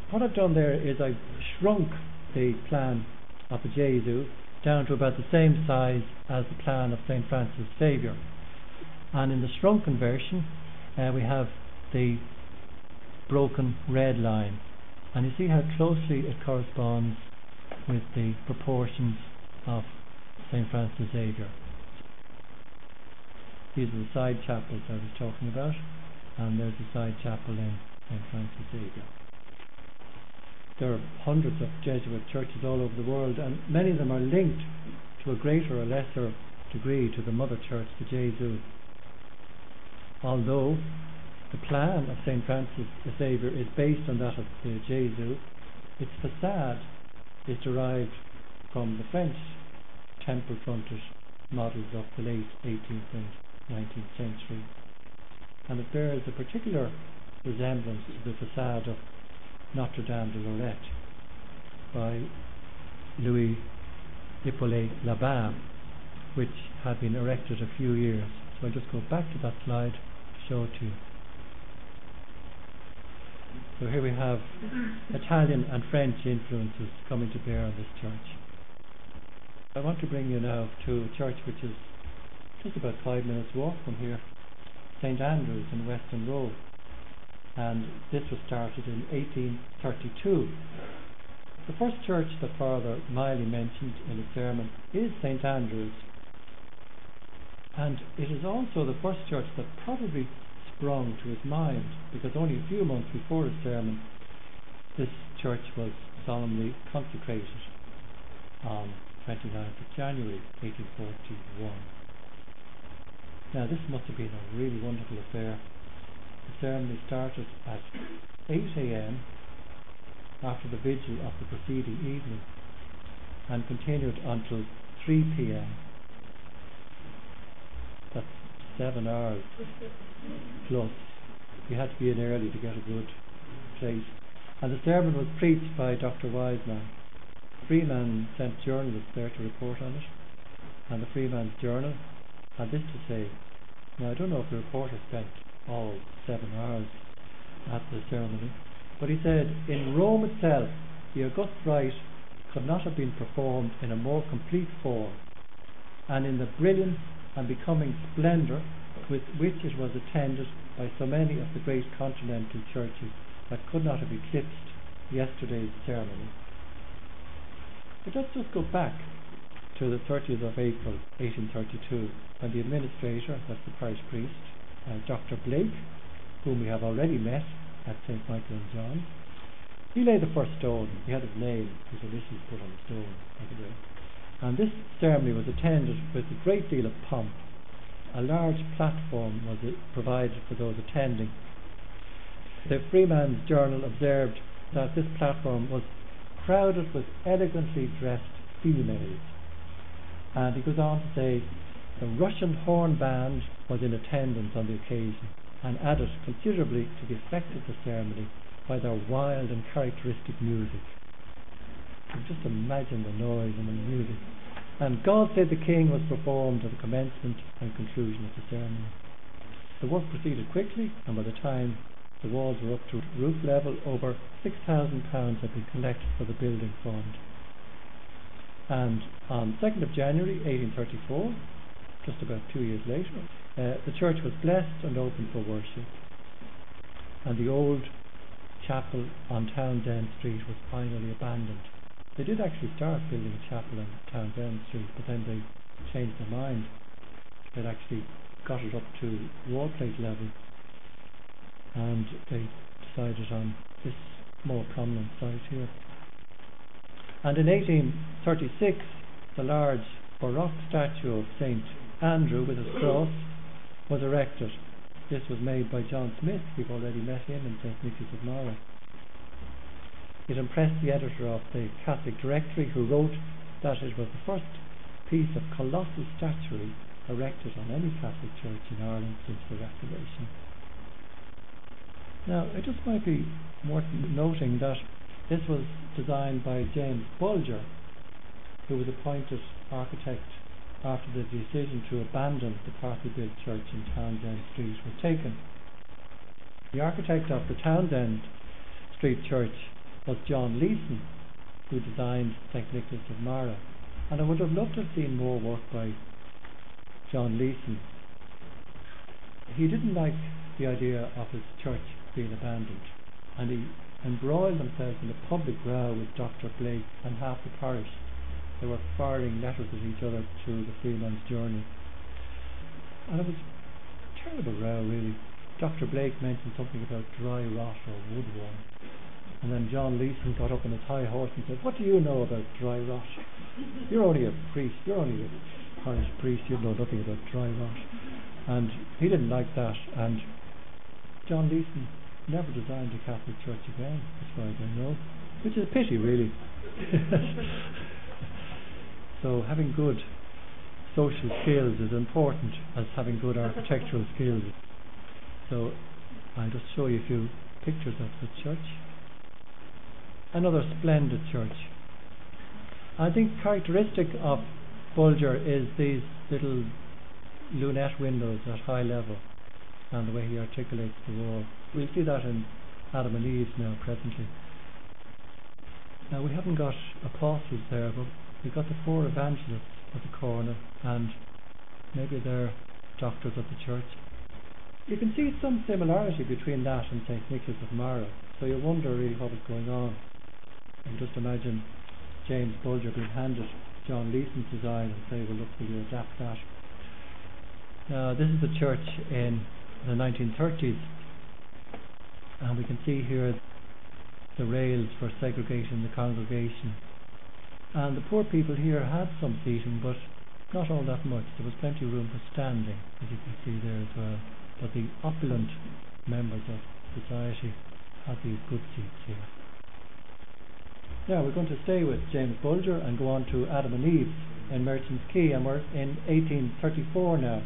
A: What I've done there is I've shrunk the plan of the Jesu down to about the same size as the plan of St. Francis Xavier. And in the shrunken version we have the broken red line. And you see how closely it corresponds with the proportions of St. Francis Xavier. These are the side chapels I was talking about, and there's a side chapel in St. Francis Xavier. There are hundreds of Jesuit churches all over the world, and many of them are linked to a greater or lesser degree to the mother church, the Jesu. Although the plan of St. Francis Xavier is based on that of the Jesu, its facade is derived from the French temple-fronted models of the late 18th and 19th century, and it bears a particular resemblance to the facade of Notre Dame de Lorette by Louis Hippolyte Laban, which had been erected a few years. So I'll just go back to that slide to show it to you. So here we have Italian and French influences coming to bear on this church. I want to bring you now to a church which is just about 5 minutes walk from here, St. Andrew's in Weston Row, and this was started in 1832. The first church that Father Miley mentioned in his sermon is St. Andrew's, and it is also the first church that probably sprung to his mind, because only a few months before his sermon this church was solemnly consecrated on 29th of January 1841. Now this must have been a really wonderful affair. The ceremony started at 8 a.m. after the vigil of the preceding evening and continued until 3 p.m. That's 7 hours plus. You had to be in early to get a good place. And the sermon was preached by Dr. Wiseman. Freeman sent journalists there to report on it, and the Freeman's Journal had this to say. Now I don't know if the reporter spent all 7 hours at the ceremony, but he said, in Rome itself the august rite could not have been performed in a more complete form, and in the brilliance and becoming splendour with which it was attended by so many of the great continental churches that could not have eclipsed yesterday's ceremony. But let's just go back to the 30th of April 1832, when the administrator, that's the parish priest, Dr. Blake, whom we have already met at St. Michael and John, he laid the first stone. He had his name, his initials put on the stone, by the way. And this ceremony was attended with a great deal of pomp. A large platform was provided for those attending. The Freeman's Journal observed that this platform was crowded with elegantly dressed females, and he goes on to say the Russian horn band was in attendance on the occasion and added considerably to the effect of the ceremony by their wild and characteristic music. You can just imagine the noise and the music. And God Save the King was performed at the commencement and conclusion of the ceremony. The work proceeded quickly, and by the time the walls were up to roof level, over £6,000 had been collected for the building fund. And on 2nd of January 1834, just about 2 years later, the church was blessed and opened for worship. And the old chapel on Townsend Street was finally abandoned. They did actually start building a chapel on Townsend Street, but then they changed their mind. They'd actually got it up to wall plate level, and they decided on this more prominent site here. And in 1836, the large Baroque statue of St. Andrew with his cross was erected. This was made by John Smith. We've already met him in Saint Nicholas of Myra. It impressed the editor of the Catholic Directory, who wrote that it was the first piece of colossal statuary erected on any Catholic church in Ireland since the Reformation. Now, it just might be worth noting that this was designed by James Bulger, who was appointed architect after the decision to abandon the partly built church in Townsend Street was taken. The architect of the Townsend Street church was John Leeson, who designed Saint Nicholas of Myra. And I would have loved to have seen more work by John Leeson. He didn't like the idea of his church being abandoned, and he embroiled himself in a public row with Dr. Blake and half the parish. They were firing letters at each other through the Freeman's Journey. And it was a terrible row, really. Dr. Blake mentioned something about dry rot or woodworm. And then John Leeson got up on his high horse and said, "What do you know about dry rot? You're only a priest, you're only a parish priest, you know nothing about dry rot." And he didn't like that, and John Leeson never designed a Catholic church again, as far as I know, which is a pity, really. So having good social skills is important as having good architectural skills. So I'll just show you a few pictures of the church. Another splendid church. I think characteristic of Bulger is these little lunette windows at high level and the way he articulates the wall. We'll see that in Adam and Eve now presently. Now we haven't got apostles there, but we've got the four evangelists at the corner, and maybe they're doctors of the church. You can see some similarity between that and Saint Nicholas of Myra, so you wonder really what was going on. And just imagine James Bulger being handed John Leeson's design and say, "Well, look, will you adapt that?" Now, this is the church in the 1930s, and we can see here the rails for segregating the congregation. And the poor people here had some seating, but not all that much. There was plenty of room for standing, as you can see there as well. But the opulent members of society had these good seats here. Now we're going to stay with James Bulger and go on to Adam and Eve in Merchant's Quay, and we're in 1834 now.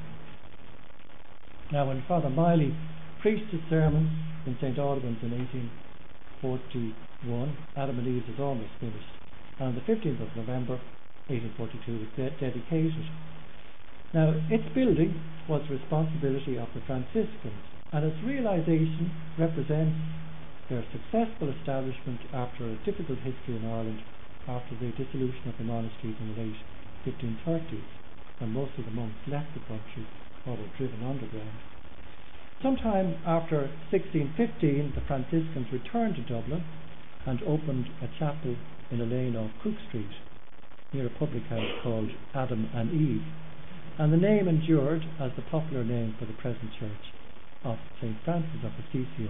A: Now when Father Miley preached his sermon in St. Albans in 1841, Adam and Eve was almost finished. And on the 15th of November 1842 was dedicated. Now its building was the responsibility of the Franciscans, and its realisation represents their successful establishment after a difficult history in Ireland after the dissolution of the monasteries in the late 1530s, when most of the monks left the country or were driven underground. Sometime after 1615, the Franciscans returned to Dublin and opened a chapel in a lane off Cook Street, near a public house called Adam and Eve, and the name endured as the popular name for the present church of St. Francis of Assisi,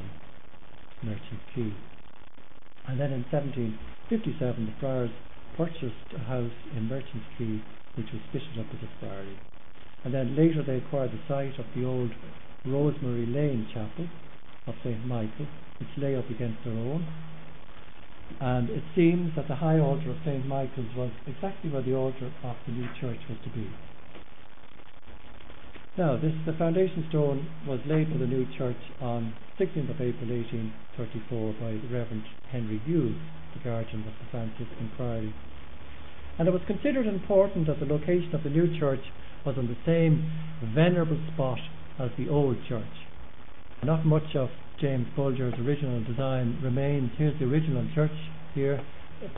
A: Merchant's Quay. And then in 1757 the friars purchased a house in Merchant's Quay which was fitted up as a friary, and then later they acquired the site of the old Rosemary Lane Chapel of St. Michael, which lay up against their own, and it seems that the high altar of St. Michael's was exactly where the altar of the new church was to be. Now, the foundation stone was laid for the new church on 16th of April 1834 by the Reverend Henry Hughes, the guardian of the Franciscan Priory. And it was considered important that the location of the new church was on the same venerable spot as the old church. Not much of James Bulger's original design remains. Here's the original church here.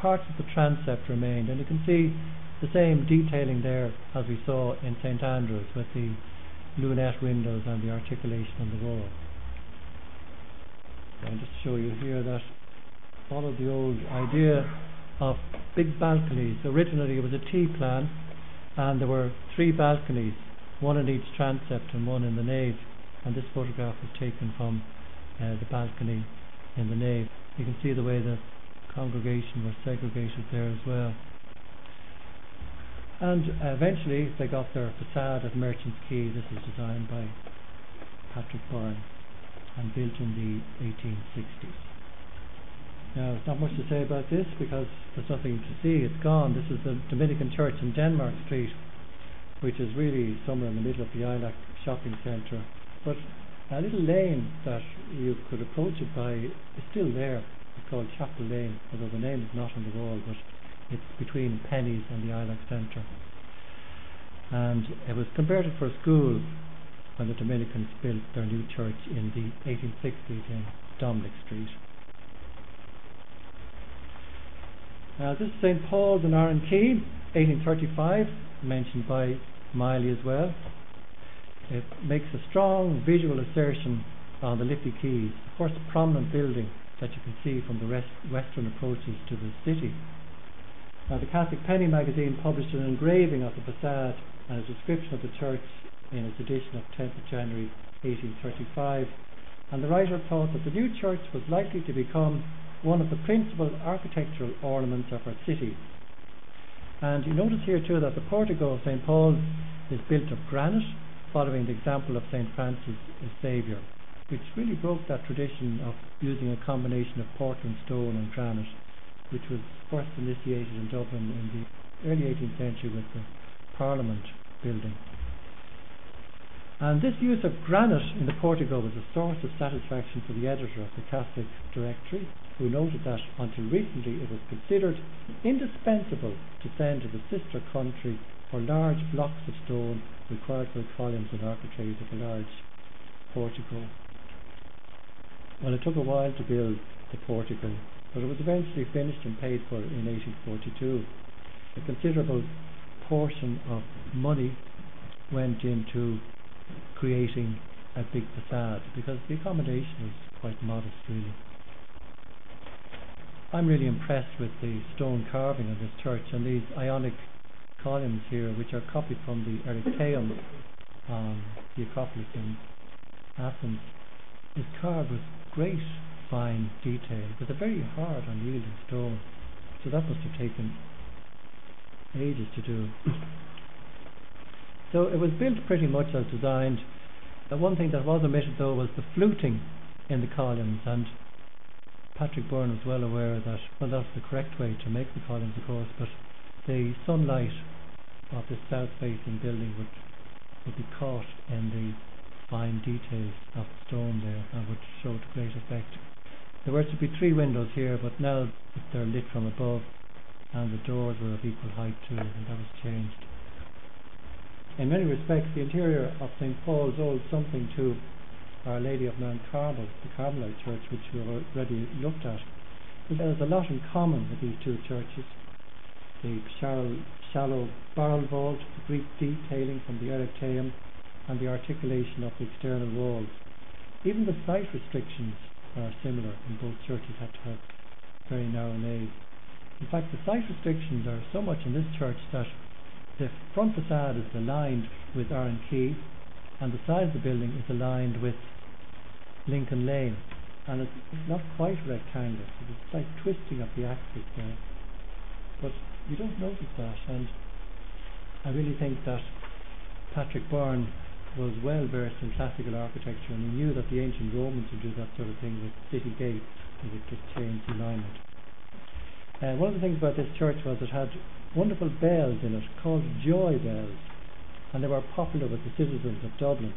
A: Parts of the transept remained, and you can see the same detailing there as we saw in St Andrews with the lunette windows and the articulation on the wall. I'll just show you here that followed the old idea of big balconies. Originally it was a T-plan, and there were 3 balconies, one in each transept and one in the nave, and this photograph was taken from the balcony in the nave. You can see the way the congregation was segregated there as well. And eventually they got their facade at Merchant's Quay. This was designed by Patrick Byrne and built in the 1860s. Now, there's not much to say about this because there's nothing to see. It's gone. This is the Dominican Church in Denmark Street, which is really somewhere in the middle of the Ilac shopping centre. But a little lane that you could approach it by is still there. It's called Chapel Lane, although the name is not on the wall, but it's between Penny's and the Ilac Centre. And it was converted for a school when the Dominicans built their new church in the 1860s in Dominic Street. Now this is St Paul's in Arran Quay, 1835, mentioned by Miley as well. It makes a strong visual assertion on the Liffey Quays, the first prominent building that you can see from the western approaches to the city. Now the Catholic Penny magazine published an engraving of the facade and a description of the church in its edition of 10th of January 1835, and the writer thought that the new church was likely to become one of the principal architectural ornaments of our city. And you notice here too that the portico of St Paul's is built of granite, following the example of St Francis Xavier, which really broke that tradition of using a combination of Portland stone and granite, which was first initiated in Dublin in the early 18th century with the Parliament building. And this use of granite in the portico was a source of satisfaction for the editor of the Catholic Directory, who noted that until recently it was considered indispensable to send to the sister country for large blocks of stone required for the columns and architraves of a large portico. Well, it took a while to build the portico, but it was eventually finished and paid for in 1842. A considerable portion of money went into creating a big facade because the accommodation was quite modest really. I'm really impressed with the stone carving of this church and these Ionic columns here, which are copied from the Erechtheum on the Acropolis in Athens. It's carved with great fine detail with a very hard unyielding stone, so that must have taken ages to do. So it was built pretty much as designed. One thing that was omitted though was the fluting in the columns, and Patrick Byrne was well aware that, well, that's the correct way to make the columns of course, but the sunlight of the south facing building would be caught in the fine details of the stone there and would show to great effect. There were to be 3 windows here, but now they're lit from above and the doors were of equal height too, and that was changed. In many respects the interior of St Paul's owes something to Our Lady of Mount Carmel, the Carmelite church, which we already looked at. There's a lot in common with these two churches. The shallow barrel vault, the Greek detailing from the Erechtheum, and the articulation of the external walls. Even the site restrictions are similar, and both churches had to have very narrow naves. In fact, the site restrictions are so much in this church that the front facade is aligned with Arran Quay, and the side of the building is aligned with Lincoln Lane, and it's not quite rectangular, so it's like twisting of the axis there. But you don't notice that, and I really think that Patrick Byrne was well versed in classical architecture, and he knew that the ancient Romans would do that sort of thing with city gates. They would just change the alignment. One of the things about this church was it had wonderful bells in it called joy bells, and they were popular with the citizens of Dublin.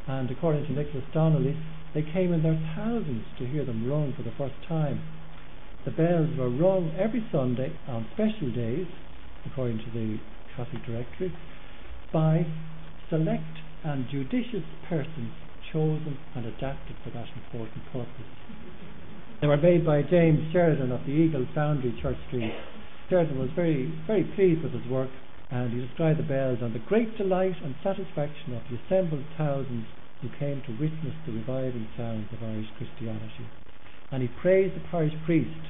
A: And according to Nicholas Donnelly, they came in their thousands to hear them rung for the first time. The bells were rung every Sunday on special days, according to the Catholic Directory, by select and judicious persons chosen and adapted for that important purpose. They were made by James Sheridan of the Eagle Foundry, Church Street. Sheridan was very, very pleased with his work, and he described the bells and the great delight and satisfaction of the assembled thousands who came to witness the reviving sounds of Irish Christianity. And he praised the parish priest,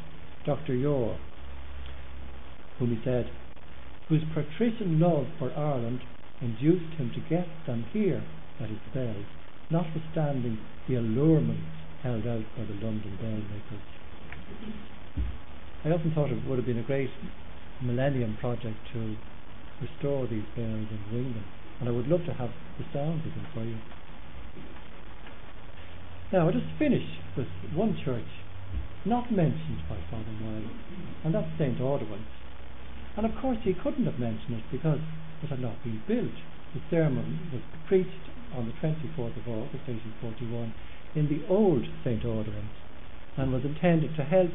A: Dr. Yore, whom he said, whose patrician love for Ireland induced him to get them here, that is, the bells, notwithstanding the allurements held out by the London bell makers. I often thought it would have been a great millennium project to restore these bells and ring them, and I would love to have the sound of them for you. Now, I'll just finish with one church not mentioned by Father Wiley, and that's St. Audeon. And of course he couldn't have mentioned it because it had not been built. The sermon was preached on the 24th of August 1841 in the old St. Audeon, and was intended to help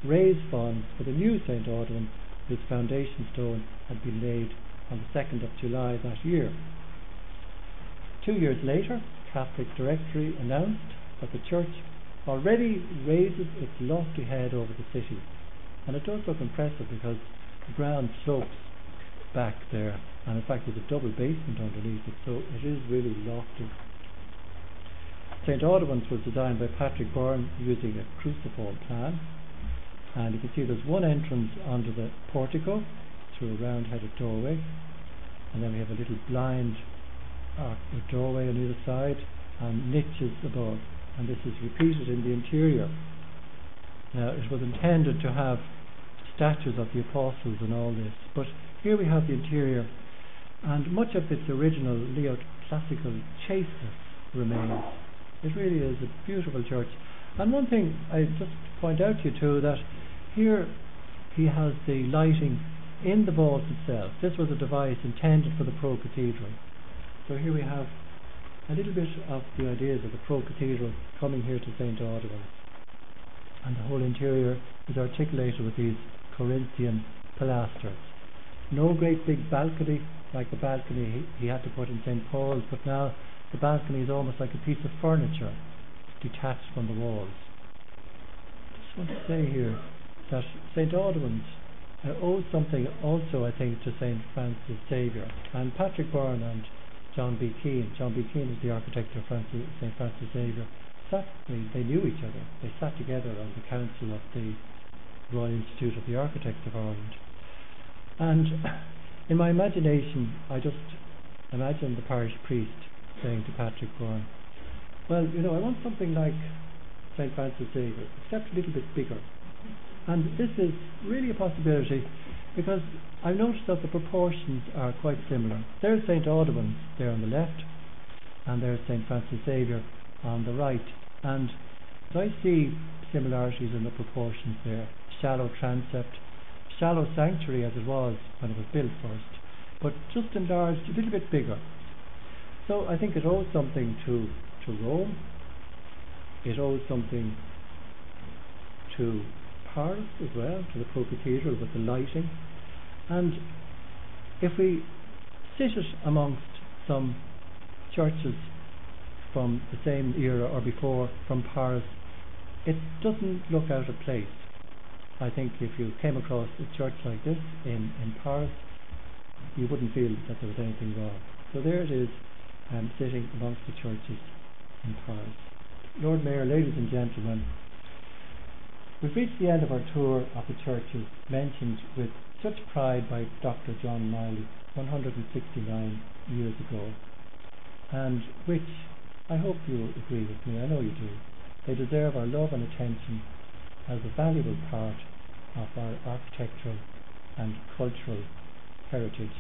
A: raise funds for the new St. Audeon, whose foundation stone had been laid on the 2nd of July that year. 2 years later, Catholic Directory announced that the church already raises its lofty head over the city, and it does look impressive because the ground slopes back there, and in fact there's a double basement underneath it, so it is really lofty. St. Audeon's was designed by Patrick Byrne using a cruciform plan, and you can see there's one entrance onto the portico through a round-headed doorway, and then we have a little blind doorway on either side and niches above, and this is repeated in the interior. Now, it was intended to have statues of the apostles and all this, but here we have the interior, and much of its original neoclassical chasteness remains. It really is a beautiful church. And one thing I just point out to you too, that here he has the lighting in the vault itself. This was a device intended for the Pro-Cathedral. So here we have a little bit of the ideas of the Pro-Cathedral coming here to St. Audeon. And the whole interior is articulated with these Corinthian pilasters. No great big balcony like the balcony he had to put in St. Paul's, but now the balcony is almost like a piece of furniture detached from the walls. I just want to say here that St. Audeon's owes something also, I think, to St. Francis Xavier. And Patrick Byrne and John B. Keane is the architect of St. Francis Xavier. They knew each other. They sat together on the council of the Royal Institute of the Architects of Ireland. And in my imagination, I just imagine the parish priest saying to Patrick Byrne, well, I want something like St. Francis Xavier, except a little bit bigger. And this is really a possibility because I've noticed that the proportions are quite similar. There's St. Audeon there on the left, and there's St. Francis Xavier on the right. And I see similarities in the proportions there. Shallow transept, shallow sanctuary as it was when it was built first, but just enlarged a little bit bigger. So I think it owes something to Rome. It owes something to Paris as well, to the Pro-Cathedral with the lighting. And if we sit it amongst some churches from the same era or before from Paris, it doesn't look out of place. I think if you came across a church like this in Paris, you wouldn't feel that there was anything wrong. So there it is, sitting amongst the churches in Paris. Lord Mayor, ladies and gentlemen, we've reached the end of our tour of the churches mentioned with such pride by Dr. John Miley 169 years ago, and which I hope you agree with me, I know you do. They deserve our love and attention as a valuable part of our architectural and cultural heritage